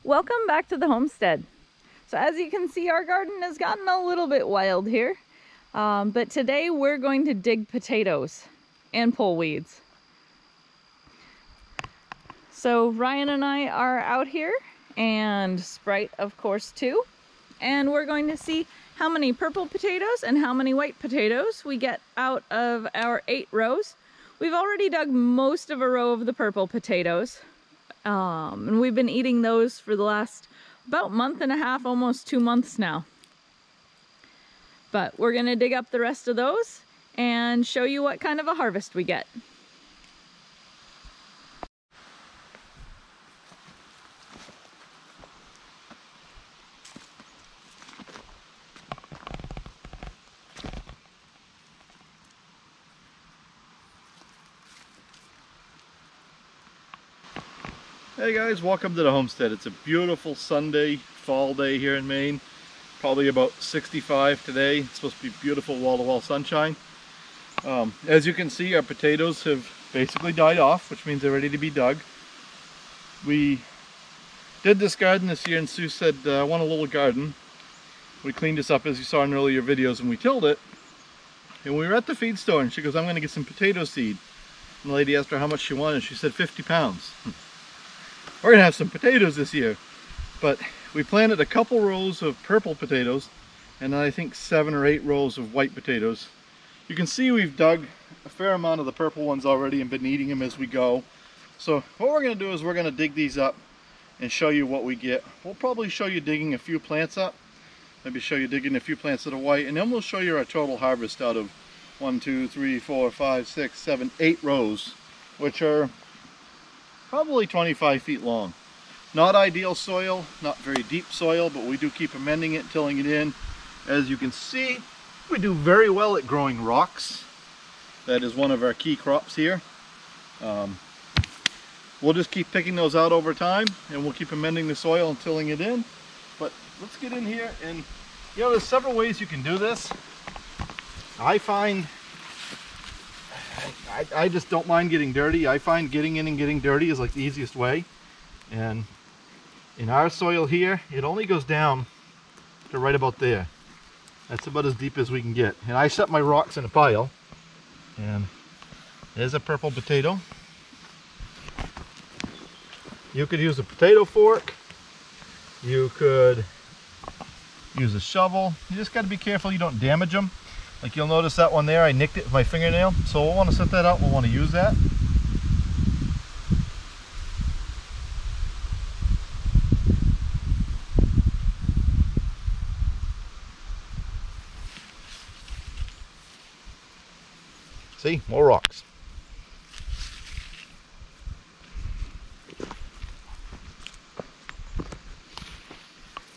Welcome back to the homestead. So as you can see, our garden has gotten a little bit wild here, but today we're going to dig potatoes and pull weeds. So Ryan and I are out here, and Sprite of course too, and we're going to see how many purple potatoes and how many white potatoes we get out of our 8 rows. We've already dug most of a row of the purple potatoes. And we've been eating those for the last about month and a half, almost 2 months now. But we're gonna dig up the rest of those and show you what kind of a harvest we get. Hey guys, welcome to the homestead. It's a beautiful Sunday, fall day here in Maine. Probably about 65 today. It's supposed to be beautiful wall-to-wall sunshine. As you can see, our potatoes have basically died off, which means they're ready to be dug. We did this garden this year and Sue said, I want a little garden. We cleaned this up as you saw in earlier videos and we tilled it. And we were at the feed store and she goes, I'm going to get some potato seed. And the lady asked her how much she wanted. She said 50 pounds. We're gonna have some potatoes this year, but we planted a couple rows of purple potatoes and then I think 7 or 8 rows of white potatoes. You can see we've dug a fair amount of the purple ones already and been eating them as we go. So what we're gonna do is we're gonna dig these up and show you what we get. We'll probably show you digging a few plants up, maybe show you digging a few plants that are white, and then we'll show you our total harvest out of 1, 2, 3, 4, 5, 6, 7, 8 rows, which are probably 25 feet long. Not ideal soil, not very deep soil, but we do keep amending it, tilling it in. As you can see, we do very well at growing rocks. That is one of our key crops here. We'll just keep picking those out over time and we'll keep amending the soil and tilling it in. But let's get in here and, you know, there's several ways you can do this. I find I just don't mind getting dirty. I find getting in and getting dirty is like the easiest way. And in our soil here, it only goes down to right about there. That's about as deep as we can get. And I set my rocks in a pile. And there's a purple potato. You could use a potato fork. You could use a shovel. You just got to be careful you don't damage them. Like you'll notice that one there, I nicked it with my fingernail. So we'll want to set that out, we'll want to use that. See, more rocks.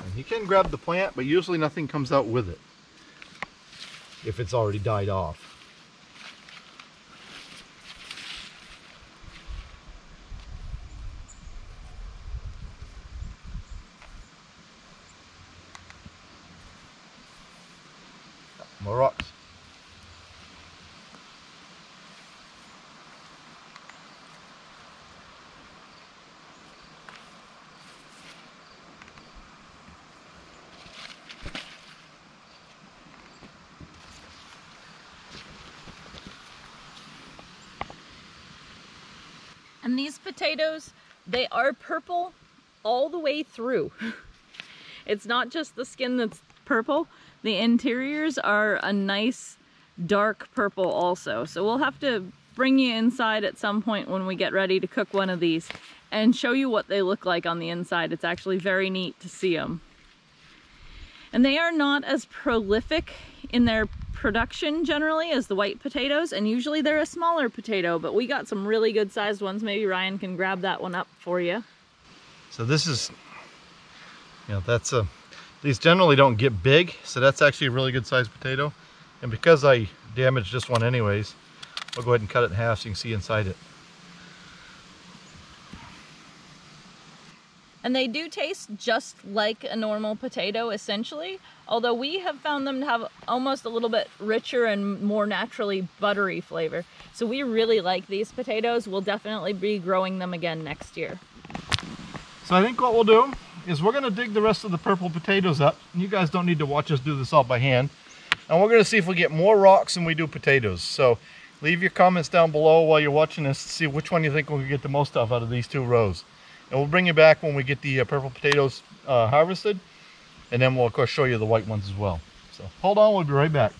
And you can grab the plant, but usually nothing comes out with it if it's already died off. More rocks. And these potatoes, they are purple all the way through. It's not just the skin that's purple, the interiors are a nice dark purple also. So we'll have to bring you inside at some point when we get ready to cook one of these and show you what they look like on the inside. It's actually very neat to see them. And they are not as prolific in their production generally as the white potatoes, and usually they're a smaller potato, but we got some really good sized ones. Maybe Ryan can grab that one up for you. So this is, you know, these generally don't get big, so that's actually a really good sized potato. And because I damaged this one anyways, I'll go ahead and cut it in half so you can see inside it. And they do taste just like a normal potato essentially, although we have found them to have almost a little bit richer and more naturally buttery flavor. So we really like these potatoes. We'll definitely be growing them again next year. So I think what we'll do is we're gonna dig the rest of the purple potatoes up. You guys don't need to watch us do this all by hand. And we're gonna see if we get more rocks than we do potatoes. So leave your comments down below while you're watching this to see which one you think we'll get the most of out of these two rows. And we'll bring you back when we get the purple potatoes harvested. And then we'll of course show you the white ones as well. So hold on, we'll be right back.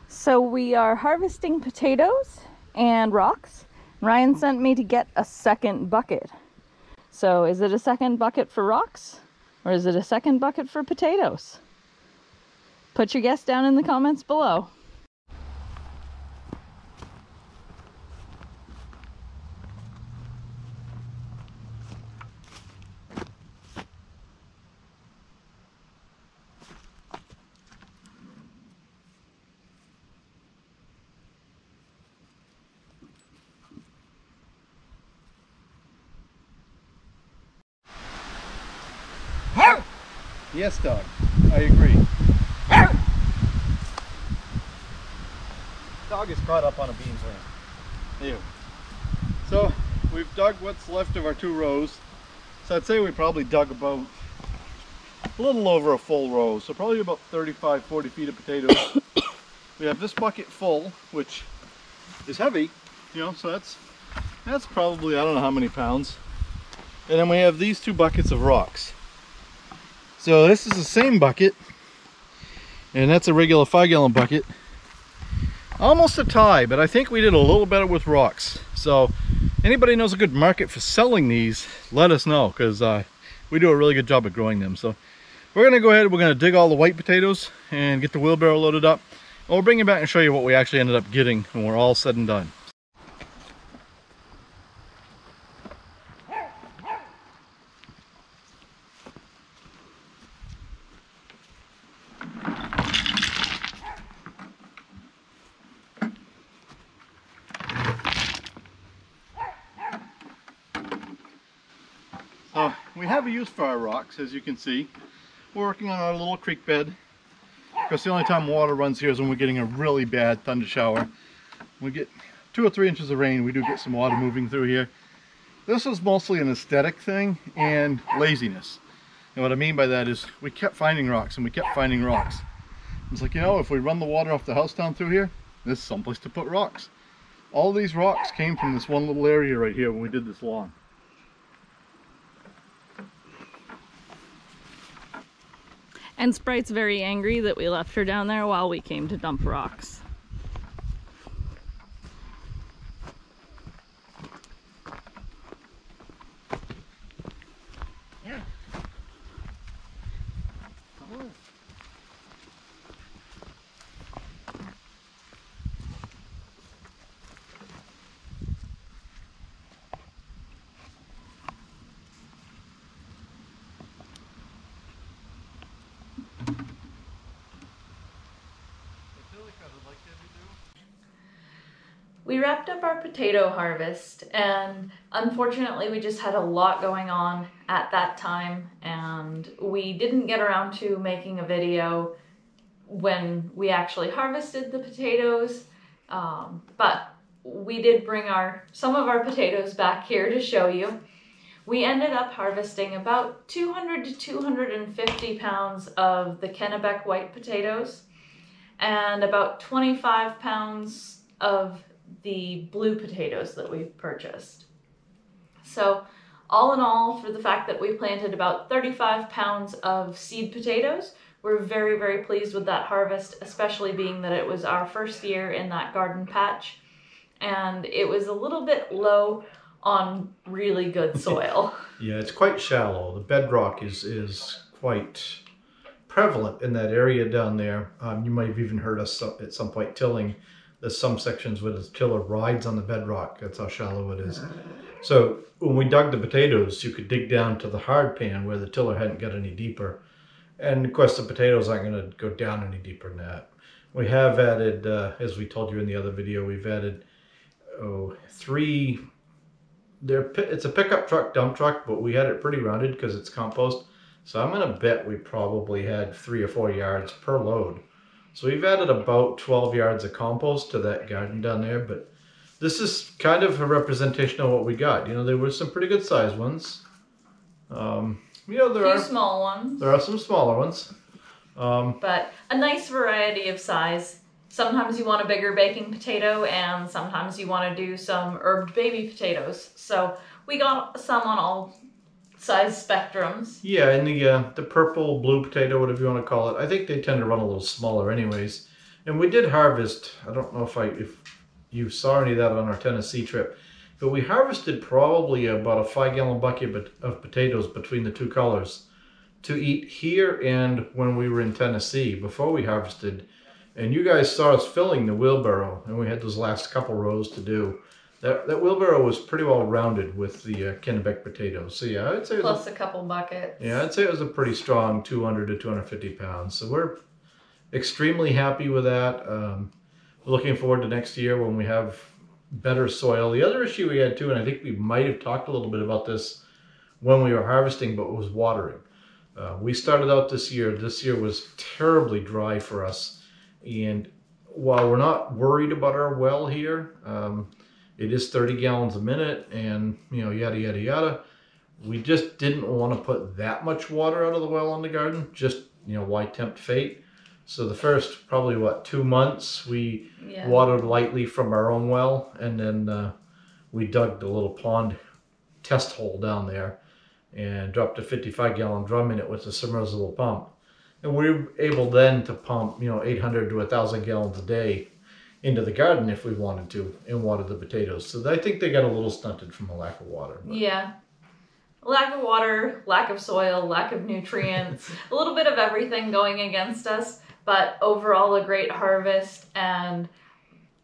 So we are harvesting potatoes and rocks. Ryan sent me to get a second bucket. So is it a second bucket for rocks or is it a second bucket for potatoes? Put your guess down in the comments below. Yes, dog. I agree. Dog is caught up on a beans ring. Ew. So we've dug what's left of our two rows. So I'd say we probably dug about a little over a full row. So probably about 35, 40 feet of potatoes. We have this bucket full, which is heavy, you know, so that's probably, I don't know how many pounds. And then we have these two buckets of rocks. So this is the same bucket, and that's a regular 5-gallon bucket. Almost a tie, but I think we did a little better with rocks. So anybody knows a good market for selling these, let us know, because we do a really good job of growing them. So we're gonna go ahead, we're gonna dig all the white potatoes and get the wheelbarrow loaded up. And we'll bring you back and show you what we actually ended up getting when we're all said and done. We have a use for our rocks, as you can see. We're working on our little creek bed, because the only time water runs here is when we're getting a really bad thunder shower. We get 2 or 3 inches of rain, we do get some water moving through here. This is mostly an aesthetic thing and laziness. And what I mean by that is we kept finding rocks and we kept finding rocks. It's like, you know, if we run the water off the house down through here, there's someplace to put rocks. All these rocks came from this one little area right here when we did this lawn. And Sprite's very angry that we left her down there while we came to dump rocks. Yeah. We wrapped up our potato harvest, and unfortunately we just had a lot going on at that time, and we didn't get around to making a video when we actually harvested the potatoes, but we did bring some of our potatoes back here to show you. We ended up harvesting about 200 to 250 pounds of the Kennebec white potatoes and about 25 pounds of the blue potatoes that we've purchased. So all in all, for the fact that we planted about 35 pounds of seed potatoes, we're very, very pleased with that harvest, especially being that it was our first year in that garden patch. And it was a little bit low on really good soil. Yeah, it's quite shallow. The bedrock is quite prevalent in that area down there. You might have even heard us at some point tilling. There's some sections where the tiller rides on the bedrock. That's how shallow it is. So when we dug the potatoes, you could dig down to the hard pan where the tiller hadn't got any deeper. And of course the potatoes aren't going to go down any deeper than that. We have added, as we told you in the other video, we've added it's a pickup truck, dump truck, but we had it pretty rounded because it's compost. So I'm going to bet we probably had 3 or 4 yards per load. So we've added about 12 yards of compost to that garden down there, but this is kind of a representation of what we got. You know, there were some pretty good sized ones. You know, A few small ones. There are some smaller ones. But a nice variety of size. Sometimes you want a bigger baking potato, and sometimes you want to do some herbed baby potatoes. So we got some on all size spectrums. Yeah, and the purple, blue potato, whatever you want to call it, I think they tend to run a little smaller anyways. And we did harvest, I don't know if you saw any of that on our Tennessee trip, but we harvested probably about a 5-gallon bucket of potatoes between the two colors to eat here and when we were in Tennessee before we harvested. And you guys saw us filling the wheelbarrow, and we had those last couple rows to do. That wheelbarrow was pretty well rounded with the Kennebec potatoes. So yeah, I'd say plus a couple buckets. Yeah, I'd say it was a pretty strong 200 to 250 pounds. So we're extremely happy with that. Looking forward to next year when we have better soil. The other issue we had too, and I think we might have talked a little bit about this when we were harvesting, but it was watering. We started out this year was terribly dry for us. And while we're not worried about our well here, it is 30 gallons a minute and, you know, yada, yada, yada. We just didn't want to put that much water out of the well in the garden. Just, you know, why tempt fate? So the first probably, 2 months, we watered lightly from our own well. And then we dug the little pond test hole down there and dropped a 55-gallon drum in it with a submersible pump. And we were able then to pump, you know, 800 to 1,000 gallons a day into the garden if we wanted to and water the potatoes. So I think they got a little stunted from a lack of water. But. Yeah. Lack of water, lack of soil, lack of nutrients, a little bit of everything going against us, but overall a great harvest and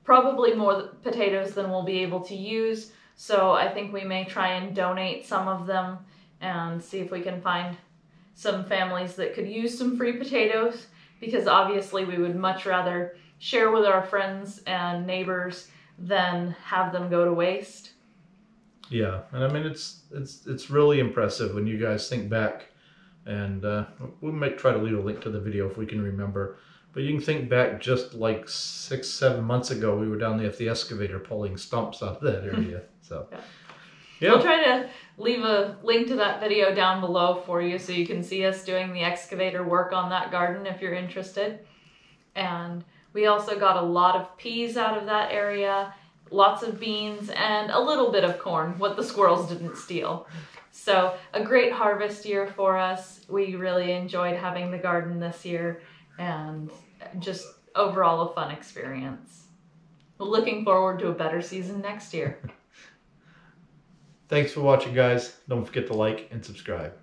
probably more potatoes than we'll be able to use. So I think we may try and donate some of them and see if we can find some families that could use some free potatoes, because obviously we would much rather share with our friends and neighbors than have them go to waste. Yeah, and I mean it's really impressive when you guys think back, and we might try to leave a link to the video if we can remember, but you can think back just like 6-7 months ago we were down there with the excavator pulling stumps out of that area. So yeah. We'll try to leave a link to that video down below for you so you can see us doing the excavator work on that garden if you're interested. And we also got a lot of peas out of that area, lots of beans, and a little bit of corn, what the squirrels didn't steal. So a great harvest year for us. We really enjoyed having the garden this year and just overall a fun experience. Looking forward to a better season next year. Thanks for watching, guys. Don't forget to like and subscribe.